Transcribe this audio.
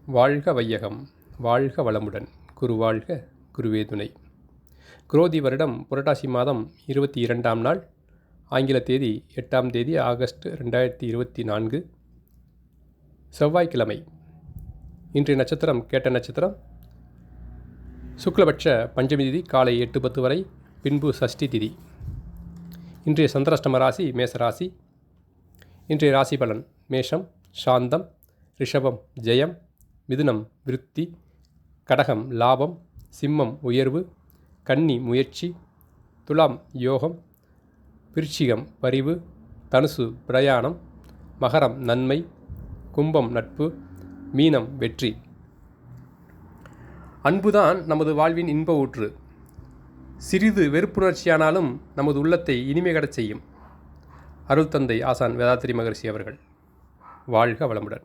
வாழ்க வையகம், வாழ்க வளமுடன், குரு வாழ்க, குருவே துணை. குரோதி வருடம் புரட்டாசி மாதம் 22ஆம் நாள், ஆங்கில தேதி 8ஆம் தேதி ஆகஸ்ட் 2024, செவ்வாய்க்கிழமை. இன்றைய நட்சத்திரம் கேட்ட நட்சத்திரம். சுக்லபட்ச பஞ்சமி திதி காலை 8:10 வரை, பின்பு சஷ்டி திதி. இன்றைய சந்திராஷ்டம ராசி மேசராசி. இன்றைய ராசி பலன்: மேஷம் சாந்தம், ரிஷபம் ஜெயம், மிதுனம் விருத்தி, கடகம் லாபம், சிம்மம் உயர்வு, கன்னி முயற்சி, துலாம் யோகம், விருச்சிகம் பரிவு, தனுசு பிரயாணம், மகரம் நன்மை, கும்பம் நட்பு, மீனம் வெற்றி. அன்புதான் நமது வாழ்வின் இன்ப ஊற்று. சிறிது வெறுப்புணர்ச்சியானாலும் நமது உள்ளத்தை இனிமைகடச் செய்யும். அருள் தந்தை ஆசான் வேதாத்திரி மகரிஷி அவர்கள். வாழ்க வளமுடன்.